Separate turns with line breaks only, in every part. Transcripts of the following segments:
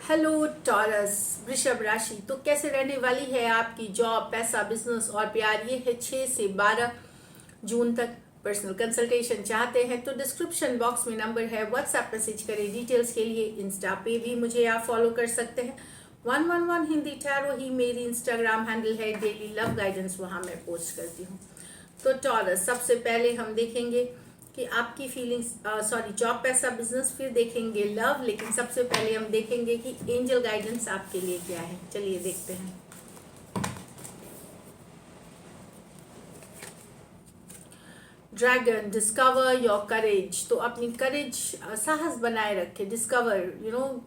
Hello taurus वृषभ राशि। तो कैसे रहने वाली है आपकी जॉब, पैसा, बिजनेस और प्यार। ये है 6 से 12 जून तक। पर्सनल कंसल्टेशन चाहते हैं तो डिस्क्रिप्शन बॉक्स में नंबर है, व्हाट्सएप मैसेज करें डिटेल्स के लिए। इंस्टा पे भी मुझे आप फॉलो कर सकते हैं। 111 हिंदी टैरो ही मेरी इंस्टाग्राम हैंडल है। डेली लव गाइडेंस वहाँ मैं पोस्ट करती हूँ। तो टॉरस, सबसे पहले हम देखेंगे कि आपकी फीलिंग्स, जॉब, पैसा, बिजनेस, फिर देखेंगे लव। लेकिन सबसे पहले हम देखेंगे कि एंजल गाइडेंस आपके लिए क्या है। चलिए देखते हैं। ड्रैगन, डिस्कवर योर करेज। तो अपनी करेज, साहस बनाए रखे। डिस्कवर,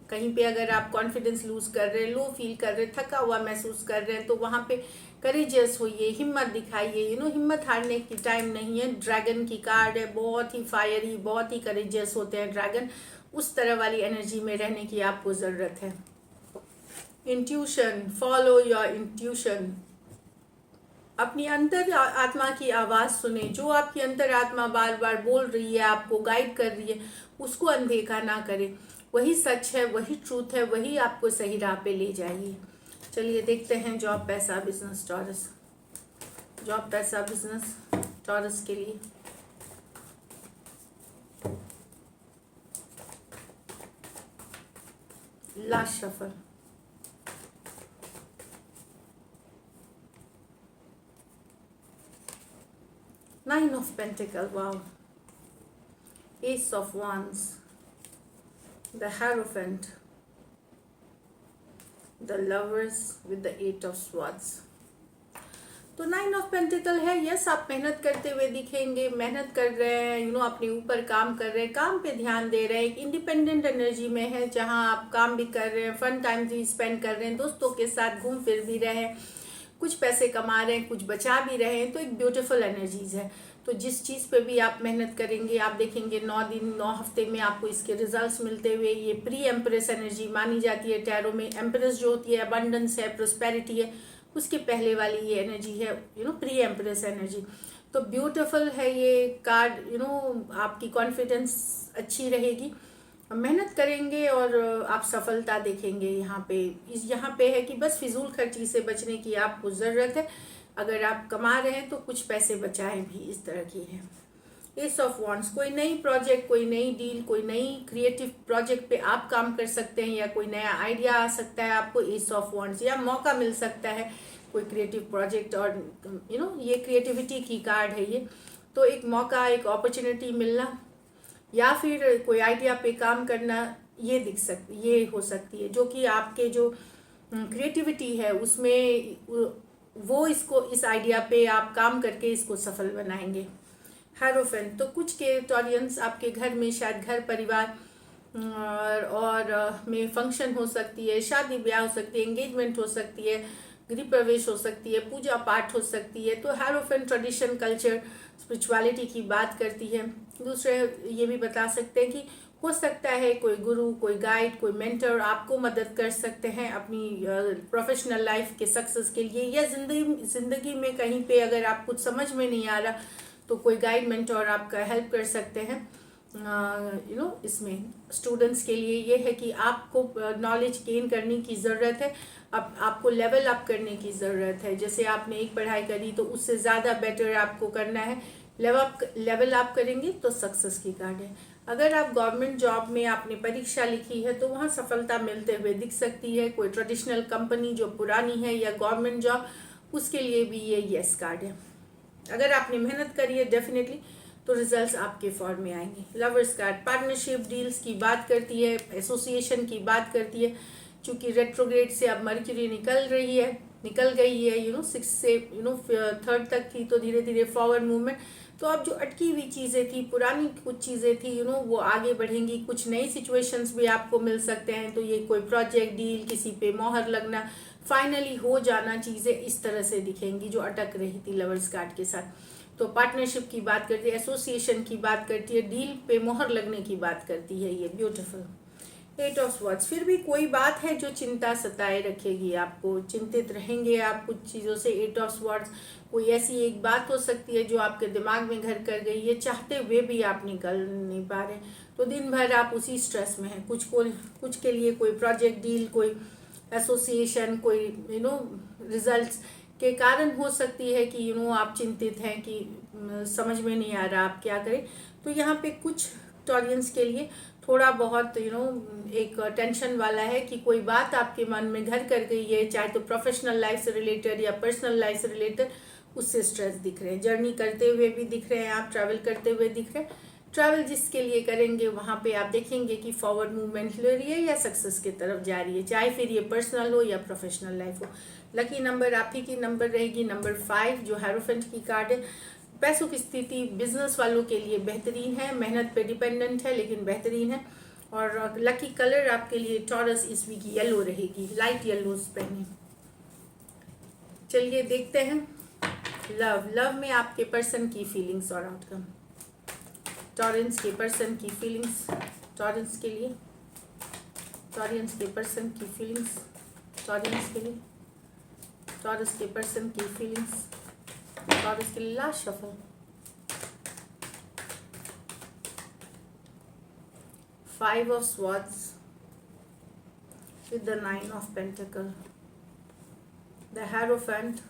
कहीं पे अगर आप कॉन्फिडेंस लूज कर रहे हैं, लो फील कर रहे हैं, थका हुआ महसूस कर रहे हैं, तो वहाँ पे करेजियस होइए, हिम्मत दिखाइए। हिम्मत हारने की टाइम नहीं है। ड्रैगन की कार्ड है, बहुत ही फायरी, बहुत ही करेजियस होते हैं ड्रैगन। उस तरह वाली एनर्जी में रहने की आपको ज़रूरत है। Intuition, follow your intuition. अपनी अंतर आत्मा की आवाज़ सुने। जो आपकी अंतर आत्मा बार बार बोल रही है, आपको गाइड कर रही है, उसको अनदेखा ना करें। वही सच है, वही ट्रूथ है, वही आपको सही राह पे ले जाइए। चलिए देखते हैं जॉब, पैसा, बिजनेस टॉरस। जॉब, पैसा, बिजनेस टॉरस के लिए। Last shuffle. Nine of Pentacles, wow. Ace of Wands, the Hierophant, the Lovers with the Eight of Swords. तो 9 ऑफ पेंटिकल है। यस, आप मेहनत करते हुए दिखेंगे, मेहनत कर रहे हैं, अपने ऊपर काम कर रहे हैं, काम पे ध्यान दे रहे हैं। एक इंडिपेंडेंट एनर्जी में है जहां आप काम भी कर रहे हैं, फन टाइम भी स्पेंड कर रहे हैं, दोस्तों के साथ घूम फिर भी रहे हैं, कुछ पैसे कमा रहे हैं, कुछ बचा भी रहे हैं। तो एक ब्यूटीफुल एनर्जीज है। तो जिस चीज़ पे भी आप मेहनत करेंगे, आप देखेंगे 9 दिन 9 हफ्ते में आपको इसके रिजल्ट्स मिलते हुए। ये प्री एम्प्रेस एनर्जी मानी जाती है टैरो में। एम्प्रेस जो होती है अबंडेंस है, प्रोस्पेरिटी है, उसके पहले वाली ये एनर्जी है, प्री एम्प्रेस एनर्जी। तो ब्यूटीफुल है ये कार्ड। आपकी कॉन्फिडेंस अच्छी रहेगी, मेहनत करेंगे और आप सफलता देखेंगे। यहाँ पे है कि बस फिजूल खर्ची से बचने की आपको ज़रूरत है। अगर आप कमा रहे हैं तो कुछ पैसे बचाएं भी, इस तरह की है। एस ऑफ वॉन्ड्स, कोई नई प्रोजेक्ट, कोई नई डील, कोई नई क्रिएटिव प्रोजेक्ट पे आप काम कर सकते हैं, या कोई नया आइडिया आ सकता है आपको। एस ऑफ वॉन्ड्स, या मौका मिल सकता है कोई क्रिएटिव प्रोजेक्ट। और ये क्रिएटिविटी की कार्ड है ये। तो एक मौका, एक अपॉर्चुनिटी मिलना, या फिर कोई आइडिया पे काम करना, ये हो सकती है। जो कि आपके जो क्रिएटिविटी है उसमें वो इस आइडिया पे आप काम करके इसको सफल बनाएंगे। हेरोफेंट, तो कुछ केटोरियंस आपके घर में, शायद घर परिवार और में फंक्शन हो सकती है, शादी ब्याह हो सकती है, एंगेजमेंट हो सकती है, गृह प्रवेश हो सकती है, पूजा पाठ हो सकती है। तो हेरोफेंट ट्रेडिशन, कल्चर, स्पिरिचुअलिटी की बात करती है। दूसरे ये भी बता सकते हैं कि हो सकता है कोई गुरु, कोई गाइड, कोई मेंटर आपको मदद कर सकते हैं अपनी प्रोफेशनल लाइफ के सक्सेस के लिए, या जिंदगी में कहीं पे अगर आप कुछ समझ में नहीं आ रहा तो कोई गाइड, मेंटर आपका हेल्प कर सकते हैं। इसमें स्टूडेंट्स के लिए ये है कि आपको नॉलेज गेन करने की ज़रूरत है। अब आपको लेवल अप करने की ज़रूरत है। जैसे आपने एक पढ़ाई करी तो उससे ज़्यादा बेटर आपको करना है। लेवल अप करेंगे तो सक्सेस की कार्ड है। अगर आप गवर्नमेंट जॉब में आपने परीक्षा लिखी है तो वहाँ सफलता मिलते हुए दिख सकती है। कोई ट्रेडिशनल कंपनी जो पुरानी है या गवर्नमेंट जॉब, उसके लिए भी ये यस कार्ड है। अगर आपने मेहनत करी है डेफिनेटली तो रिजल्ट्स आपके फॉर्म में आएंगे। लवर्स कार्ड पार्टनरशिप, डील्स की बात करती है, एसोसिएशन की बात करती है। चूंकि रेट्रोग्रेड से अब मर्क्यूरी निकल गई है 6 से 3rd तक थी, तो धीरे धीरे फॉरवर्ड मूवमेंट। तो अब जो अटकी हुई चीज़ें थी, पुरानी कुछ चीज़ें थी वो आगे बढ़ेंगी। कुछ नई सिचुएशंस भी आपको मिल सकते हैं। तो ये कोई प्रोजेक्ट, डील, किसी पे मोहर लगना, फाइनली हो जाना, चीज़ें इस तरह से दिखेंगी जो अटक रही थी लवर्स कार्ड के साथ। तो पार्टनरशिप की बात करती है, एसोसिएशन की बात करती है, डील पे मोहर लगने की बात करती है ये। ब्यूटीफुल। 8 ऑफ स्वॉर्ड्स, फिर भी कोई बात है जो चिंता सताए रखेगी आपको, चिंतित रहेंगे आप कुछ चीज़ों से। 8 ऑफ स्वॉर्ड्स, कोई ऐसी एक बात हो सकती है जो आपके दिमाग में घर कर गई है, चाहते हुए भी आप निकल नहीं पा रहे। तो दिन भर आप उसी स्ट्रेस में हैं। कुछ के लिए कोई प्रोजेक्ट डील, कोई एसोसिएशन, कोई रिजल्ट्स के कारण हो सकती है कि आप चिंतित हैं कि समझ में नहीं आ रहा आप क्या करें। तो यहाँ पे कुछ टॉरियंस के लिए थोड़ा बहुत एक टेंशन वाला है कि कोई बात आपके मन में घर कर गई है, चाहे तो प्रोफेशनल लाइफ से रिलेटेड या पर्सनल लाइफ से रिलेटेड, उससे स्ट्रेस दिख रहे हैं। जर्नी करते हुए भी दिख रहे हैं, आप ट्रैवल करते हुए दिख रहे हैं। ट्रैवल जिसके लिए करेंगे वहाँ पे आप देखेंगे कि फॉरवर्ड मूवमेंट ले रही है या सक्सेस की तरफ जा रही है, चाहे फिर ये पर्सनल हो या प्रोफेशनल लाइफ हो। लकी नंबर आप ही की नंबर रहेगी नंबर 5, जो हेरोफेंट की कार्ड है। पैसों की स्थिति बिजनेस वालों के लिए बेहतरीन है, मेहनत पे डिपेंडेंट है लेकिन बेहतरीन है। और लकी कलर आपके लिए टॉरस इस वीक येलो रहेगी, लाइट येलोज पहने। चलिए देखते हैं लव में आपके पर्सन की फीलिंग्स और आउटकम। टॉरेंस के पर्सन की फीलिंग्स, टॉरेंस के लिए, टॉरेंस के पर्सन की फीलिंग्स, टॉरेंस के लिए, टॉरस के पर्सन की फीलिंग्स, टॉरस के लिए last shuffle. Five of swords with the 9 of Pentacle, the Hierophant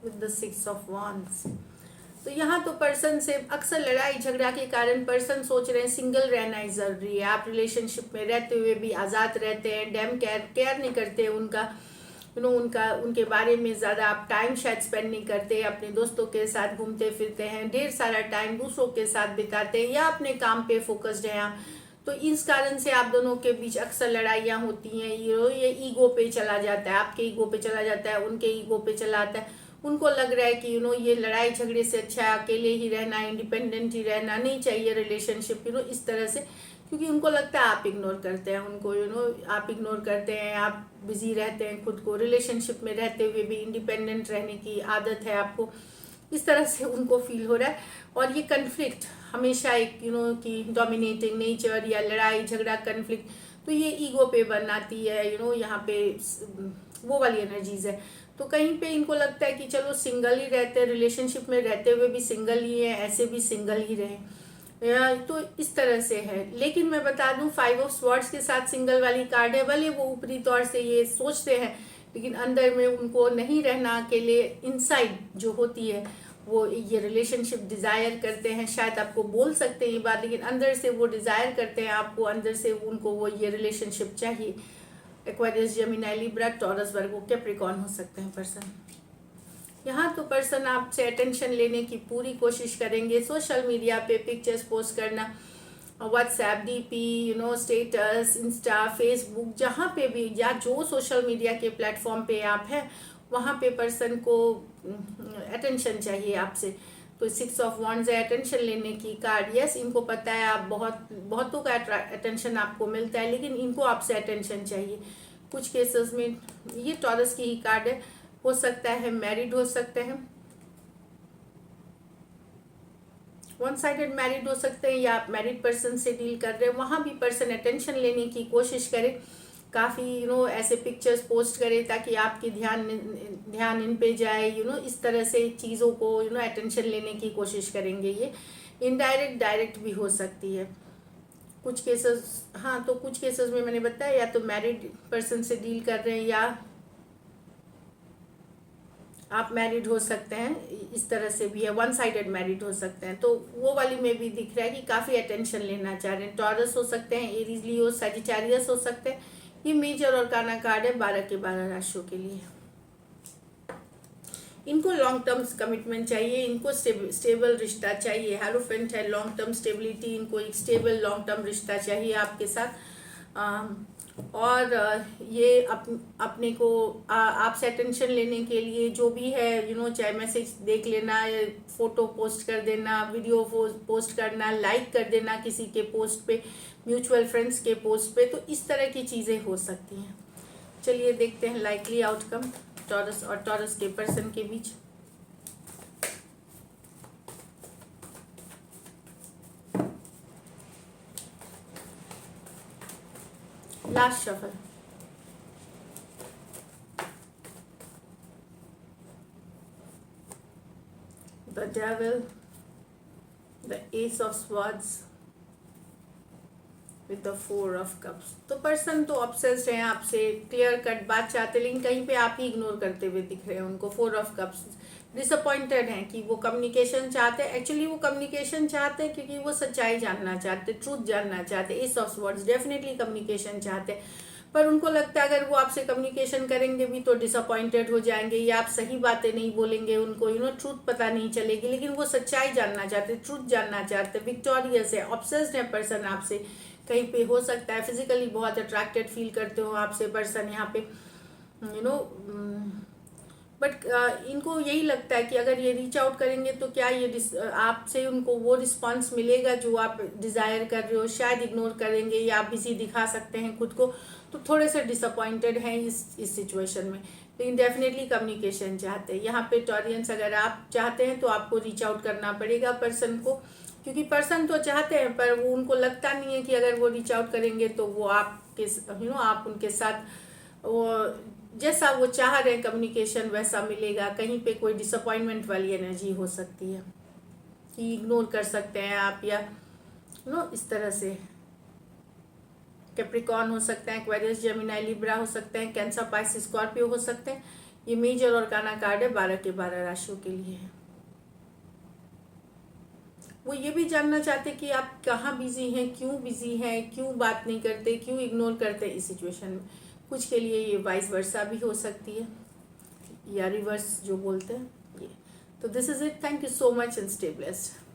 with the 6 of Wands। तो यहाँ तो पर्सन से अक्सर लड़ाई झगड़ा के कारण पर्सन सोच रहे हैं सिंगल रहना ही जरूरी है। आप रिलेशनशिप में रहते हुए भी आज़ाद रहते हैं, डैम केयर नहीं करते उनका, उनके बारे में ज़्यादा आप टाइम शायद स्पेंड नहीं करते, अपने दोस्तों के साथ घूमते फिरते हैं, ढेर सारा टाइम दूसरों के साथ बिताते हैं या अपने काम पे फोकस्ड हैं आप। तो इस कारण से आप दोनों के बीच अक्सर लड़ाइयाँ होती हैं। ये ईगो पे चला जाता है, आपके ईगो पे चला जाता है, उनके ईगो पे चला आता है। उनको लग रहा है कि ये लड़ाई झगड़े से अच्छा है अकेले ही रहना, इंडिपेंडेंट ही रहना, नहीं चाहिए रिलेशनशिप इस तरह से, क्योंकि उनको लगता है आप इग्नोर करते हैं उनको, आप इग्नोर करते हैं, आप बिजी रहते हैं खुद को। रिलेशनशिप में रहते हुए भी इंडिपेंडेंट रहने की आदत है आपको, इस तरह से उनको फील हो रहा है। और ये कन्फ्लिक्ट हमेशा एक कि डोमिनेटिंग नेचर या लड़ाई झगड़ा कन्फ्लिक्ट, तो ये ईगो पे बनाती है, यहाँ पे वो वाली एनर्जीज है। तो कहीं पे इनको लगता है कि चलो सिंगल ही रहते हैं, रिलेशनशिप में रहते हुए भी सिंगल ही है, ऐसे भी सिंगल ही रहे, तो इस तरह से है। लेकिन मैं बता दूं 5 ऑफ स्वॉर्ड्स के साथ सिंगल वाली कार्ड है। भले वो ऊपरी तौर से ये सोचते हैं लेकिन अंदर में उनको नहीं रहना अकेले, इनसाइड जो होती है वो ये रिलेशनशिप डिज़ायर करते हैं। शायद आपको बोल सकते हैं ये बात, लेकिन अंदर से वो डिज़ायर करते हैं आपको, अंदर से उनको वो ये रिलेशनशिप चाहिए। एक्वेरियस, जेमिनी, लिब्रा, टॉरस, वर्गो, कैप्रिकॉर्न हो सकते हैं पर्सन। यहाँ तो पर्सन आपसे अटेंशन लेने की पूरी कोशिश करेंगे। सोशल मीडिया पे पिक्चर्स पोस्ट करना, WhatsApp, DP, status, Insta, Facebook, जहाँ पे भी या जो सोशल मीडिया के प्लेटफॉर्म पे आप हैं वहाँ पे पर्सन को अटेंशन चाहिए आपसे। तो 6 ऑफ वॉन्ड्स है अटेंशन लेने की कार्ड। यस, इनको पता है आप बहुतों का अटेंशन आपको मिलता है, लेकिन इनको आपसे अटेंशन चाहिए। कुछ केसेस में ये टॉरस की ही कार्ड है, हो सकता है मैरिड हो सकते हैं, वन साइडेड मैरिड हो सकते हैं, या आप मैरिड पर्सन से डील कर रहे हैं, वहाँ भी पर्सन अटेंशन लेने की कोशिश करे। काफ़ी ऐसे पिक्चर्स पोस्ट करे ताकि आपकी ध्यान इन पे जाए, इस तरह से चीज़ों को अटेंशन लेने की कोशिश करेंगे। ये इनडायरेक्ट डायरेक्ट भी हो सकती है कुछ केसेस। हाँ, तो कुछ केसेस में मैंने बताया या तो मैरिड पर्सन से डील कर रहे हैं या आप मैरिड हो सकते हैं, इस तरह से भी है, वन साइडेड मैरिड हो सकते हैं। तो वो वाली में भी दिख रहा है कि काफ़ी अटेंशन लेना चाह रहे हैं। टॉरस हो सकते हैं, एरीज, लियो, सजिटेरियस हो सकते हैं। ये मेजर और काना कार्ड है 12 के 12 राशियों के लिए। इनको लॉन्ग टर्म कमिटमेंट चाहिए, इनको स्टेबल रिश्ता चाहिए। हेरोफेंट है, लॉन्ग टर्म स्टेबिलिटी, इनको एक स्टेबल लॉन्ग टर्म रिश्ता चाहिए आपके साथ। और ये अपने को आपसे अटेंशन लेने के लिए जो भी है, चाहे मैसेज देख लेना, फोटो पोस्ट कर देना, वीडियो पोस्ट करना, लाइक कर देना किसी के पोस्ट पे, म्यूचुअल फ्रेंड्स के पोस्ट पे, तो इस तरह की चीज़ें हो सकती हैं। चलिए देखते हैं लाइकली आउटकम टॉरस और टॉरस के पर्सन के बीच। Last shuffle, the devil, the ace of swords, with the 4 of cups. तो पर्सन तो ऑब्सेस्ड हैं आपसे, क्लियर कट बात चाहते हैं, लेकिन कहीं पे आप ही इग्नोर करते हुए दिख रहे हैं उनको। 4 ऑफ कप्स डिसअपॉइंटेड हैं कि वो कम्युनिकेशन चाहते हैं। एक्चुअली वो कम्युनिकेशन चाहते हैं क्योंकि वो सच्चाई जानना चाहते, ट्रूथ जानना चाहते। S of words definitely communication चाहते हैं, पर उनको लगता है अगर वो आपसे कम्युनिकेशन करेंगे भी तो डिसअपॉइंटेड हो जाएंगे, या आप सही बातें नहीं बोलेंगे, उनको ट्रूथ पता नहीं चलेगी। लेकिन वो सच्चाई जानना चाहते, ट्रूथ जानना चाहते, विक्टोरियस है, ऑब्सेस्ड है पर्सन आपसे। कहीं पे हो सकता है फिजिकली बहुत अट्रैक्टेड फील करते हो आपसे पर्सन यहाँ पे, बट इनको यही लगता है कि अगर ये रीच आउट करेंगे तो क्या ये आपसे उनको वो रिस्पांस मिलेगा जो आप डिज़ायर कर रहे हो। शायद इग्नोर करेंगे या आप बिजी दिखा सकते हैं खुद को, तो थोड़े से डिसअपॉइंटेड हैं इस सिचुएशन में। लेकिन डेफिनेटली कम्युनिकेशन चाहते हैं यहाँ पे टॉरियंस। अगर आप चाहते हैं तो आपको रीच आउट करना पड़ेगा पर्सन को, क्योंकि पर्सन तो चाहते हैं पर वो उनको लगता नहीं है कि अगर वो रीच आउट करेंगे तो वो आपके आप उनके साथ वो जैसा वो चाह रहे हैं कम्युनिकेशन वैसा मिलेगा। कहीं पे कोई डिसअपॉइंटमेंट वाली एनर्जी हो सकती है कि इग्नोर कर सकते हैं आप, या इस तरह से। कैप्रिकॉर्न हो सकते हैं, एक्वेरियस, जेमिनी, लिब्रा हो सकते हैं, कैंसर, पाइसिस, स्कॉर्पियो हो सकते हैं। ये मेजर और काना कार्ड है 12 के 12 राशियों के लिए है। वो ये भी जानना चाहते कि आप कहाँ बिजी हैं, क्यों बिजी हैं, क्यों बात नहीं करते, क्यों इग्नोर करते इस सिचुएशन में। कुछ के लिए ये वाइस वर्सा भी हो सकती है, या रिवर्स जो बोलते हैं ये। तो this is it, thank you so much and stay blessed.